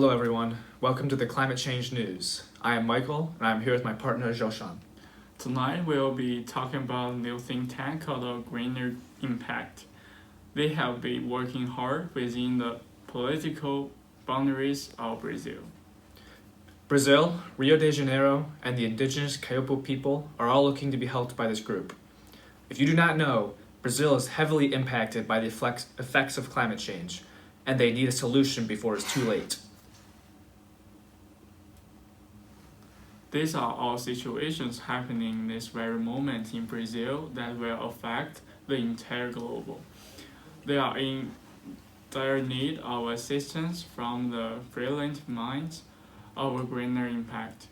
Hello everyone, welcome to the Climate Change News. I am Michael, and I am here with my partner Zhoushan. Tonight we'll be talking about a new think tank called the Greener Impact. They have been working hard within the political boundaries of Brazil. Brazil, Rio de Janeiro, and the indigenous Kayopo people are all looking to be helped by this group. If you do not know, Brazil is heavily impacted by the effects of climate change, and they need a solution before it's too late. These are all situations happening in this very moment in Brazil that will affect the entire globe. They are in dire need of assistance from the brilliant minds of Greener Impact.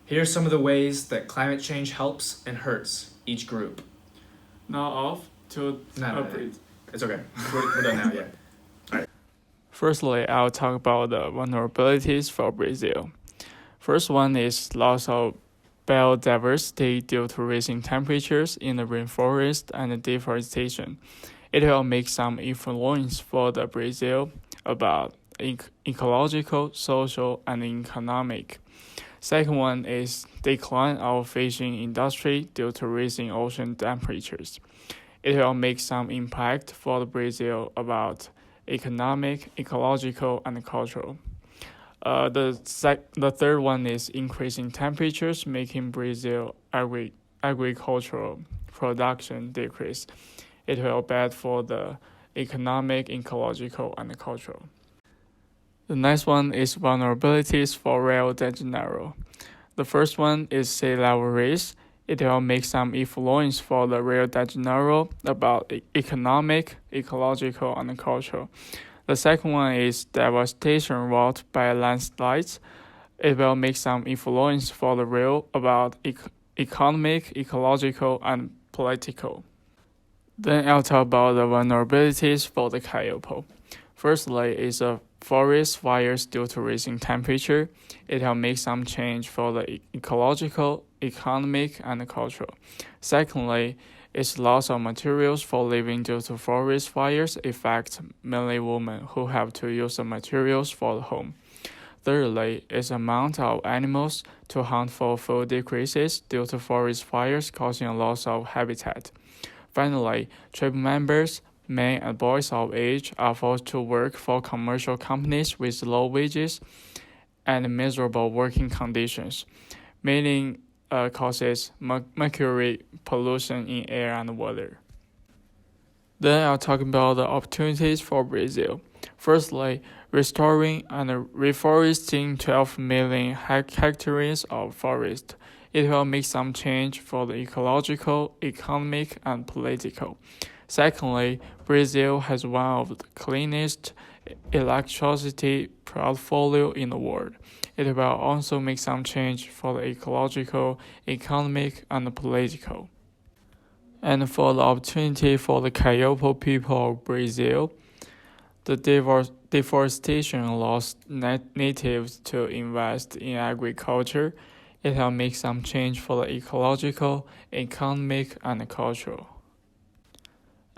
Here are some of the ways that climate change helps and hurts each group. Now off to No. It's okay. We're done now, yeah. Firstly, I'll talk about the vulnerabilities for Brazil. First one is loss of biodiversity due to rising temperatures in the rainforest and deforestation. It will make some influence for the Brazil about ecological, social, and economic. Second one is decline of fishing industry due to rising ocean temperatures. It will make some impact for the Brazil about economic, ecological, and cultural. The third one is increasing temperatures, making Brazil agricultural production decrease. It will bad for the economic, ecological, and cultural. The next one is vulnerabilities for Rio de Janeiro. The first one is sea level rise. It will make some influence for the Rio de Janeiro about economic, ecological, and cultural. The second one is devastation wrought by landslides. It will make some influence for the Rio about economic, ecological, and political. Then I'll talk about the vulnerabilities for the Kayopo. Firstly is a forest fires due to rising temperature. It will make some change for the ecological, economic, and cultural. Secondly, is loss of materials for living due to forest fires affect mainly women who have to use the materials for the home. Thirdly, is amount of animals to hunt for food decreases due to forest fires causing a loss of habitat. Finally, tribe members, men and boys of age, are forced to work for commercial companies with low wages and miserable working conditions, meaning causes mercury pollution in air and water. Then I'll talk about the opportunities for Brazil. Firstly, restoring and reforesting 12 million hectares of forest. It will make some change for the ecological, economic, and political. Secondly, Brazil has one of the cleanest electricity portfolio in the world. It will also make some change for the ecological, economic, and political. And for the opportunity for the Kayopo people of Brazil, the deforestation allows natives to invest in agriculture. It will make some change for the ecological, economic, and cultural.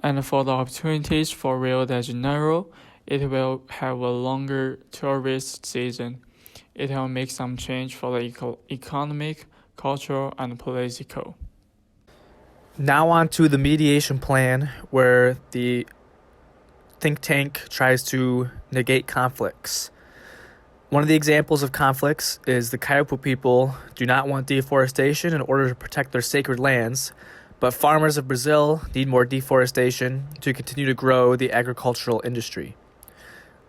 And for the opportunities for Rio de Janeiro, it will have a longer tourist season. It will make some change for the economic, cultural, and political. Now on to the mediation plan, where the think tank tries to negate conflicts. One of the examples of conflicts is the Kayopo people do not want deforestation in order to protect their sacred lands, but farmers of Brazil need more deforestation to continue to grow the agricultural industry.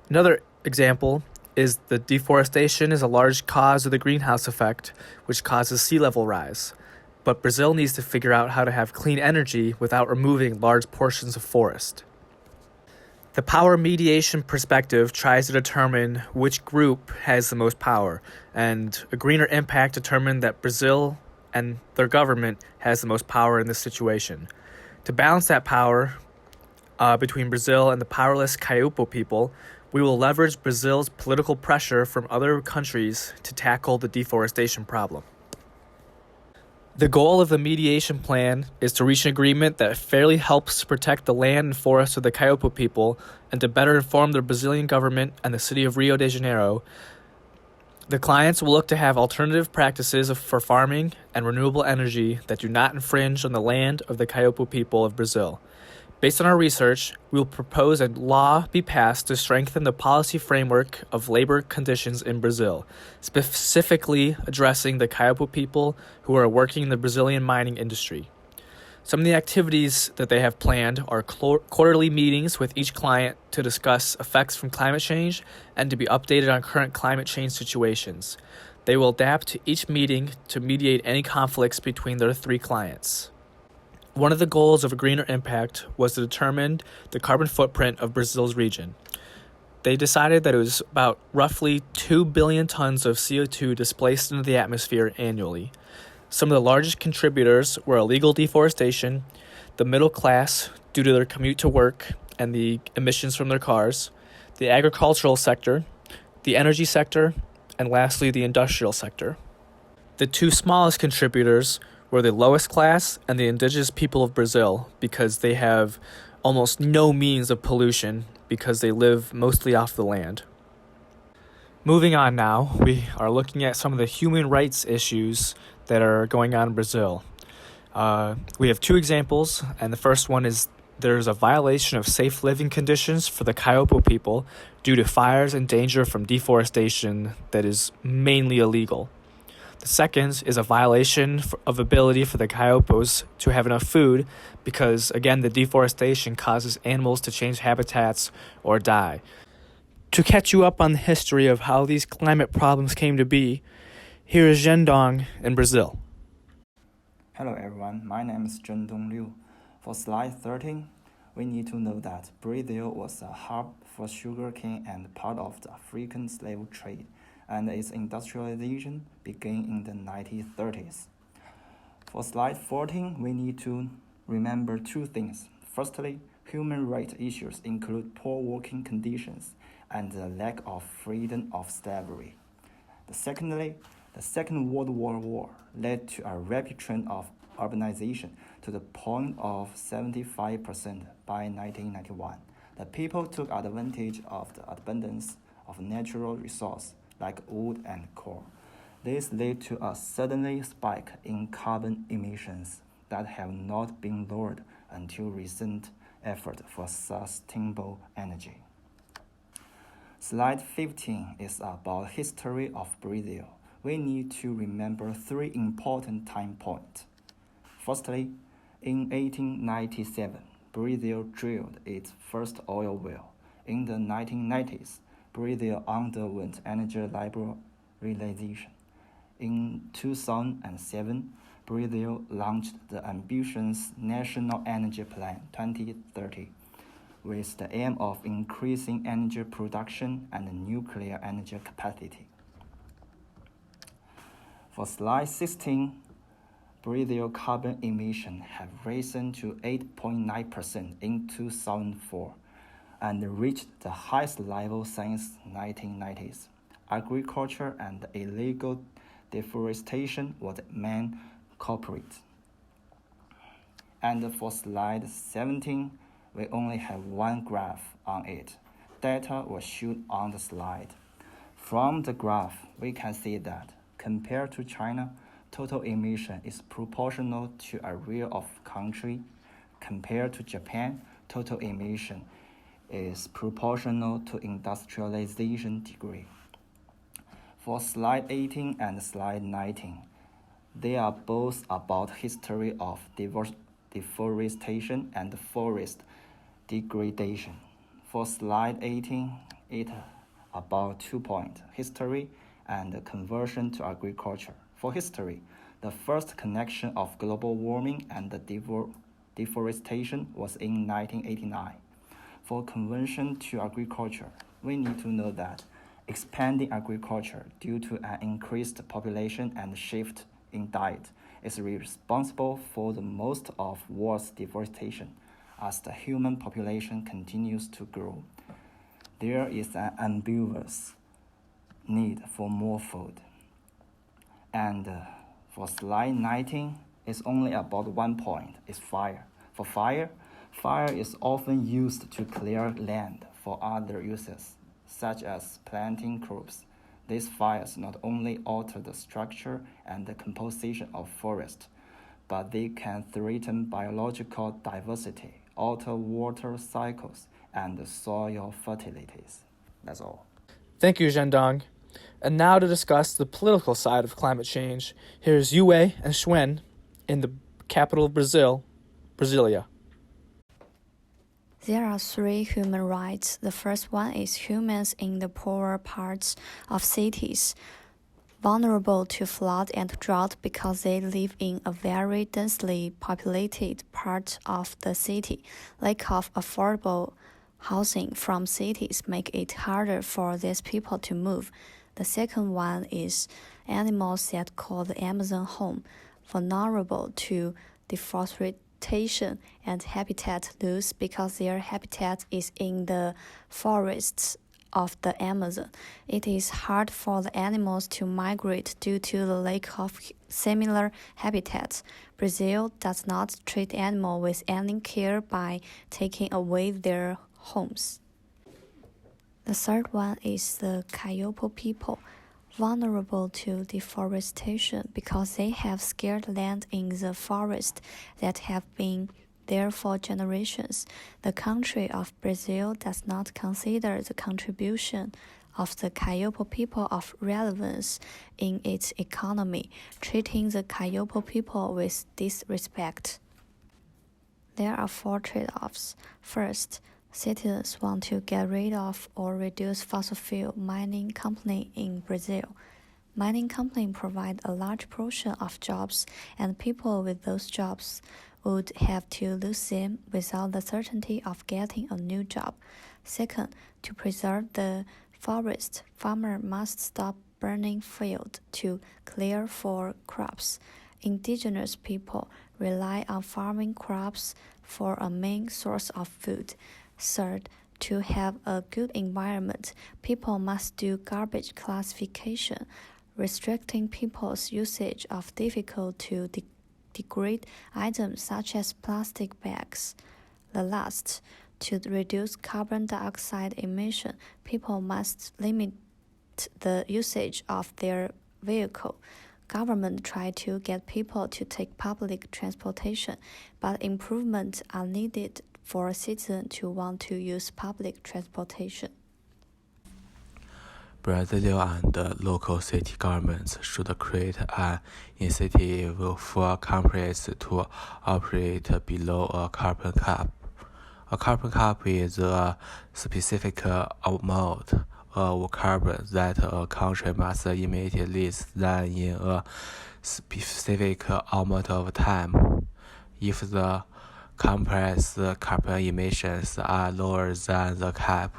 Another example is the deforestation is a large cause of the greenhouse effect, which causes sea level rise. But Brazil needs to figure out how to have clean energy without removing large portions of forest. The power mediation perspective tries to determine which group has the most power, and a Greener Impact determined that Brazil and their government has the most power in this situation. To balance that power between Brazil and the powerless Kayopo people, we will leverage Brazil's political pressure from other countries to tackle the deforestation problem. The goal of the mediation plan is to reach an agreement that fairly helps to protect the land and forests of the Kayopo people and to better inform the Brazilian government and the city of Rio de Janeiro The clients will look to have alternative practices for farming and renewable energy that do not infringe on the land of the Kaiopo people of Brazil. Based on our research, we will propose a law be passed to strengthen the policy framework of labor conditions in Brazil, specifically addressing the Kaiopo people who are working in the Brazilian mining industry. Some of the activities that they have planned are quarterly meetings with each client to discuss effects from climate change and to be updated on current climate change situations. They will adapt to each meeting to mediate any conflicts between their 3 clients. One of the goals of a greener impact was to determine the carbon footprint of Brazil's region. They decided that it was about roughly 2 billion tons of CO2 displaced into the atmosphere annually. Some of the largest contributors were illegal deforestation, the middle class due to their commute to work and the emissions from their cars, the agricultural sector, the energy sector, and lastly, the industrial sector. The 2 smallest contributors were the lowest class and the indigenous people of Brazil because they have almost no means of pollution because they live mostly off the land. Moving on now, we are looking at some of the human rights issues that are going on in Brazil. We have 2 examples, and the first one is there's a violation of safe living conditions for the Kaiopo people due to fires and danger from deforestation that is mainly illegal. The second is a violation of ability for the Kaiopos to have enough food because, again, the deforestation causes animals to change habitats or die. To catch you up on the history of how these climate problems came to be, here is Zhendong in Brazil. Hello everyone, my name is Zhendong Liu. For slide 13, we need to know that Brazil was a hub for sugarcane and part of the African slave trade, and its industrialization began in the 1930s. For slide 14, we need to remember 2 things. Firstly, human rights issues include poor working conditions and the lack of freedom of slavery. Secondly, the Second World War led to a rapid trend of urbanization to the point of 75% by 1991. The people took advantage of the abundance of natural resources like wood and coal. This led to a sudden spike in carbon emissions that have not been lowered until recent effort for sustainable energy. Slide 15 is about history of Brazil. We need to remember 3 important time points. Firstly, in 1897, Brazil drilled its first oil well. In the 1990s, Brazil underwent energy liberalization. In 2007, Brazil launched the ambitious National Energy Plan 2030, with the aim of increasing energy production and nuclear energy capacity. For slide 16, Brazil carbon emissions have risen to 8.9% in 2004 and reached the highest level since 1990s. Agriculture and illegal deforestation were the main culprits. And for slide 17, we only have 1 graph on it. Data was shown on the slide. From the graph, we can see that compared to China, total emission is proportional to area of country. Compared to Japan, total emission is proportional to industrialization degree. For slide 18 and slide 19, they are both about history of deforestation and forest degradation. For slide 18, it's about 2 points, history and conversion to agriculture. For history, the first connection of global warming and deforestation was in 1989. For conversion to agriculture, we need to know that expanding agriculture due to an increased population and shift in diet is responsible for the most of world's deforestation. As the human population continues to grow, there is an ambiguous need for more food. And for slide 19, it's only about 1 point, it's fire. For fire is often used to clear land for other uses, such as planting crops. These fires not only alter the structure and the composition of forest, but they can threaten biological diversity, alter water cycles, and soil fertilities. That's all. Thank you, Zhendong. And now to discuss the political side of climate change, here's Yue and Xuan in the capital of Brazil, Brasilia. There are 3 human rights. The first one is humans in the poorer parts of cities, vulnerable to flood and drought because they live in a very densely populated part of the city. Lack of affordable housing from cities make it harder for these people to move. The second one is animals that call the Amazon home, vulnerable to deforestation and habitat loss because their habitat is in the forests of the Amazon. It is hard for the animals to migrate due to the lack of similar habitats. Brazil does not treat animals with any care by taking away their homes. The third one is the Kayopo people, vulnerable to deforestation because they have scarce land in the forest that have been there for generations. The country of Brazil does not consider the contribution of the Kayopo people of relevance in its economy, treating the Kayopo people with disrespect. There are 4 trade-offs. First, citizens want to get rid of or reduce fossil fuel mining companies in Brazil. Mining companies provide a large portion of jobs, and people with those jobs would have to lose them without the certainty of getting a new job. Second, to preserve the forest, farmers must stop burning fields to clear for crops. Indigenous people rely on farming crops for a main source of food. Third, to have a good environment, people must do garbage classification, restricting people's usage of difficult to degrade items such as plastic bags. The last, to reduce carbon dioxide emission, people must limit the usage of their vehicle. Government try to get people to take public transportation, but improvements are needed for citizens to want to use public transportation. Brazil and local city governments should create an incentive for companies to operate below a carbon cap. A carbon cap is a specific amount of carbon that a country must emit less than in a specific amount of time. If the company's carbon emissions are lower than the cap,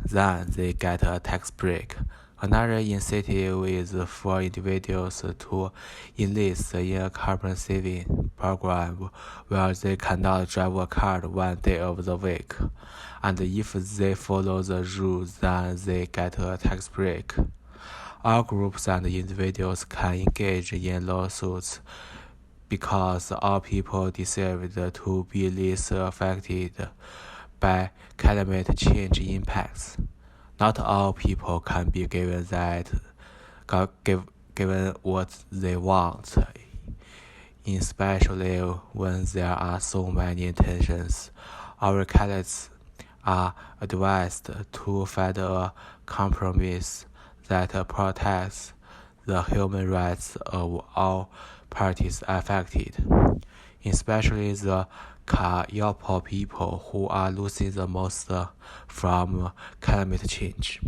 then they get a tax break. Another incentive is for individuals to enlist in a carbon saving program where they cannot drive a car one day of the week, and if they follow the rules, then they get a tax break. All groups and individuals can engage in lawsuits because all people deserve to be less affected by climate change impacts. Not all people can be given what they want, especially when there are so many tensions. Our candidates are advised to find a compromise that protects the human rights of all parties affected, especially the Kayopo people who are losing the most from climate change.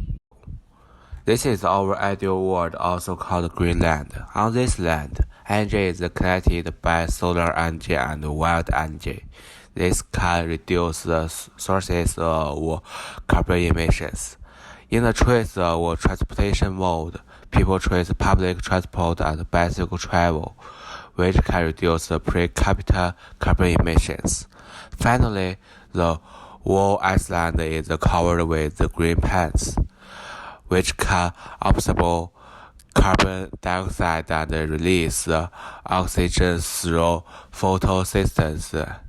This is our ideal world, also called Greenland. On this land, energy is connected by solar energy and wind energy. This can reduce the sources of carbon emissions. In the choice of transportation mode, people choose public transport and bicycle travel, which can reduce the per capita carbon emissions. Finally, the whole Iceland is covered with green plants, which can absorb carbon dioxide and release oxygen through photosynthesis,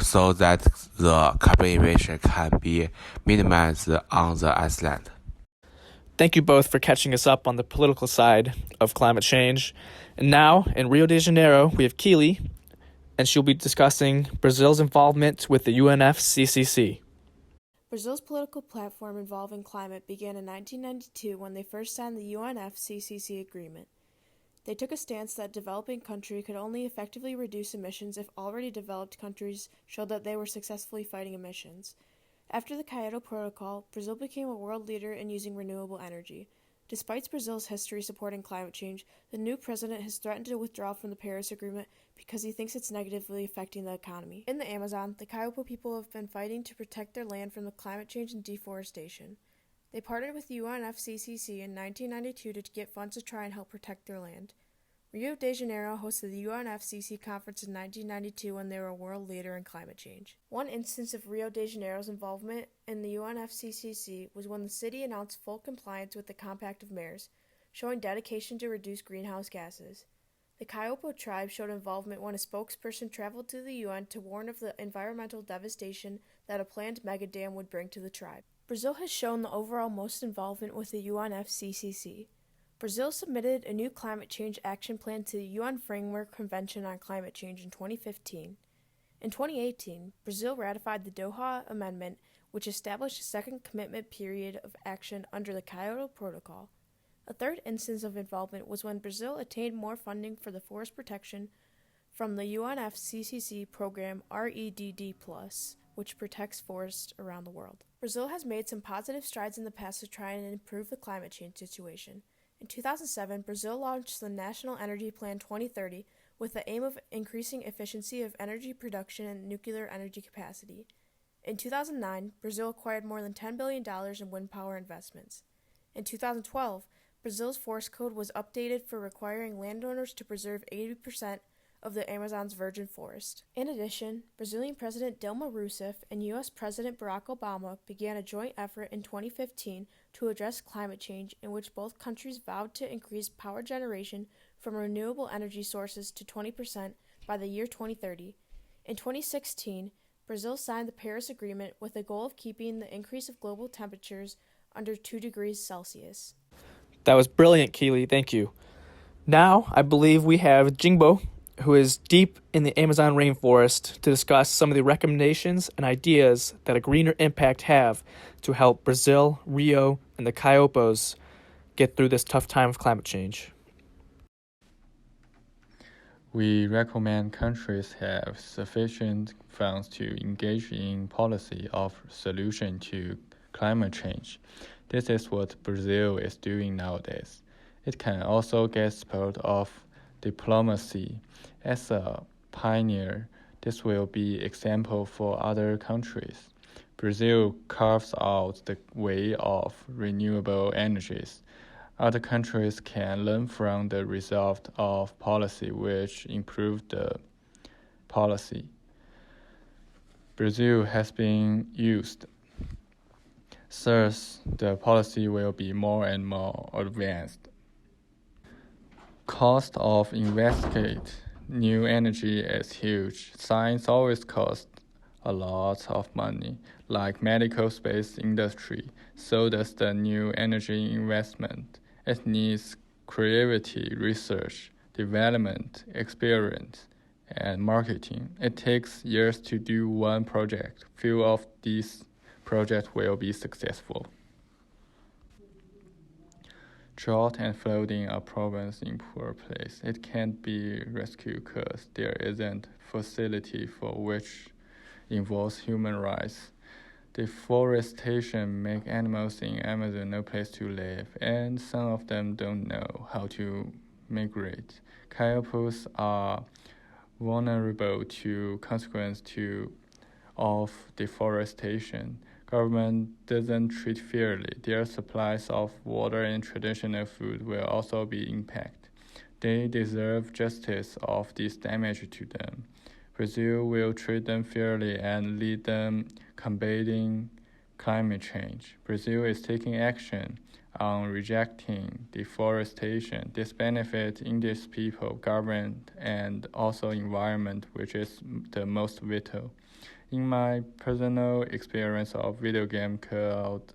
so that the carbon emission can be minimized on the Iceland. Thank you both for catching us up on the political side of climate change. And now, in Rio de Janeiro, we have Keely, and she'll be discussing Brazil's involvement with the UNFCCC. Brazil's political platform involving climate began in 1992 when they first signed the UNFCCC agreement. They took a stance that a developing country could only effectively reduce emissions if already developed countries showed that they were successfully fighting emissions. After the Kyoto Protocol, Brazil became a world leader in using renewable energy. Despite Brazil's history supporting climate change, the new president has threatened to withdraw from the Paris Agreement because he thinks it's negatively affecting the economy. In the Amazon, the Kayupo people have been fighting to protect their land from the climate change and deforestation. They partnered with the UNFCCC in 1992 to get funds to try and help protect their land. Rio de Janeiro hosted the UNFCCC conference in 1992 when they were a world leader in climate change. One instance of Rio de Janeiro's involvement in the UNFCCC was when the city announced full compliance with the Compact of Mayors, showing dedication to reduce greenhouse gases. The Kayupo tribe showed involvement when a spokesperson traveled to the UN to warn of the environmental devastation that a planned megadam would bring to the tribe. Brazil has shown the overall most involvement with the UNFCCC. Brazil submitted a new climate change action plan to the UN Framework Convention on Climate Change in 2015. In 2018, Brazil ratified the Doha Amendment, which established a second commitment period of action under the Kyoto Protocol. A third instance of involvement was when Brazil attained more funding for the forest protection from the UNFCCC program REDD+, which protects forests around the world. Brazil has made some positive strides in the past to try and improve the climate change situation. In 2007, Brazil launched the National Energy Plan 2030 with the aim of increasing efficiency of energy production and nuclear energy capacity. In 2009, Brazil acquired more than $10 billion in wind power investments. In 2012, Brazil's forest code was updated for requiring landowners to preserve 80% of the Amazon's virgin forest. In addition, Brazilian President Dilma Rousseff and U.S. President Barack Obama began a joint effort in 2015 to address climate change, in which both countries vowed to increase power generation from renewable energy sources to 20% by the year 2030. In 2016, Brazil signed the Paris Agreement with the goal of keeping the increase of global temperatures under 2 degrees Celsius. That was brilliant, Keely. Thank you. Now, I believe we have Jingbo, who is deep in the Amazon rainforest, to discuss some of the recommendations and ideas that a greener impact have to help Brazil, Rio, and the Kayupos get through this tough time of climate change. We recommend countries have sufficient funds to engage in policy of solution to climate change. This is what Brazil is doing nowadays. It can also get support of diplomacy. As a pioneer, this will be example for other countries. Brazil carves out the way of renewable energies. Other countries can learn from the result of policy which improve the policy. Brazil has been used. Thus, the policy will be more and more advanced. Cost of investigate new energy is huge. Science always costs a lot of money, like medical space industry. So does the new energy investment. It needs creativity, research, development, experience, and marketing. It takes years to do one project. Few of these projects will be successful. Drought and flooding are problems in poor place. It can't be rescued because there isn't facility for which involves human rights. Deforestation makes animals in Amazon no place to live, and some of them don't know how to migrate. Kayupos are vulnerable to consequences of deforestation. Government doesn't treat fairly. Their supplies of water and traditional food will also be impacted. They deserve justice of this damage to them. Brazil will treat them fairly and lead them combating climate change. Brazil is taking action on rejecting deforestation. This benefits India's people, government, and also environment, which is the most vital. In my personal experience of video game called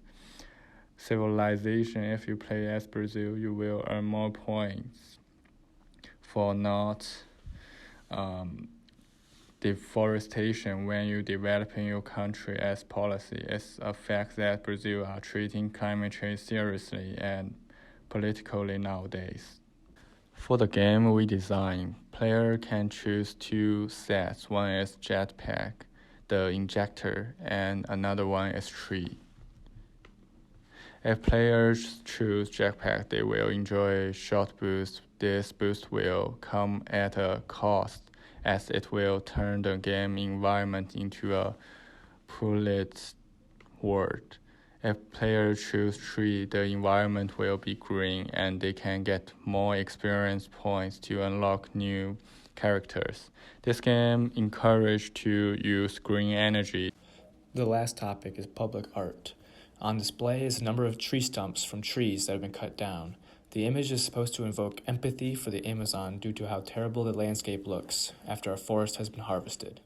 civilization. If you play as Brazil, you will earn more points for not deforestation when you developing your country as policy. It's a fact that Brazil are treating climate change seriously and politically nowadays. For the game we design, player can choose two sets. One is jetpack, the injector, and another one is tree. If players choose jetpack, they will enjoy short boost. This boost will come at a cost, as it will turn the game environment into a polluted world. If players choose tree, the environment will be green and they can get more experience points to unlock new characters. This game encourages to use green energy. The last topic is public art. On display is a number of tree stumps from trees that have been cut down. The image is supposed to invoke empathy for the Amazon due to how terrible the landscape looks after a forest has been harvested.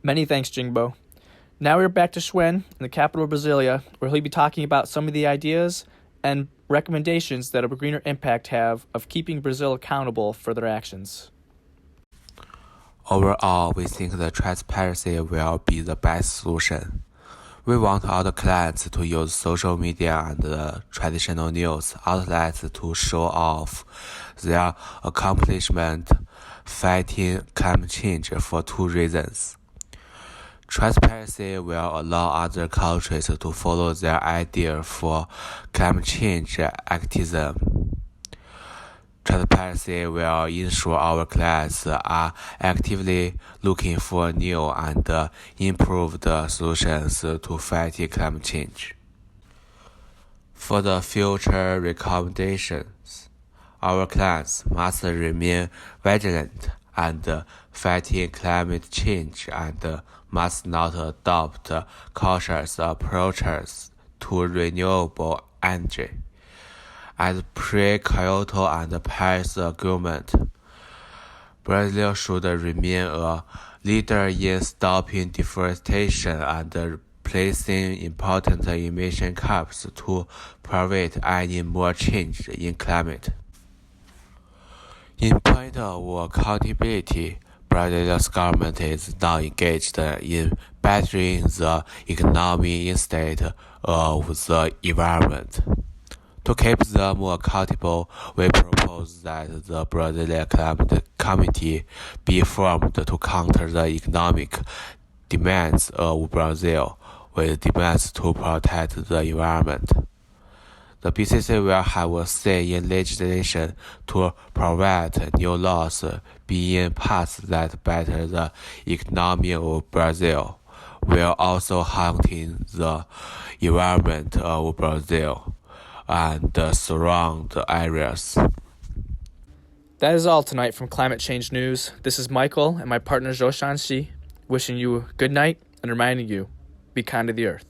Many thanks, Jingbo. Now we're back to Schwen in the capital of Brasilia, where he'll be talking about some of the ideas and recommendations that a greener impact have of keeping Brazil accountable for their actions. Overall, we think the transparency will be the best solution. We want our clients to use social media and traditional news outlets to show off their accomplishment fighting climate change for two reasons. Transparency will allow other countries to follow their idea for climate change activism. Transparency will ensure our clients are actively looking for new and improved solutions to fight climate change. For the future recommendations, our clients must remain vigilant and fighting climate change and must not adopt cautious approaches to renewable energy. As pre-Kyoto and Paris Agreement, Brazil should remain a leader in stopping deforestation and placing important emission caps to prevent any more change in climate. In point of accountability, Brazil's government is now engaged in bettering the economy instead of the environment. To keep them accountable, we propose that the Brazilian Climate Committee be formed to counter the economic demands of Brazil with demands to protect the environment. The BCC will have a say in legislation to provide new laws being passed that better the economy of Brazil, while also hunting the environment of Brazil and the surrounding areas. That is all tonight from Climate Change News. This is Michael and my partner Zhoshan Shi, wishing you a good night and reminding you, be kind to the earth.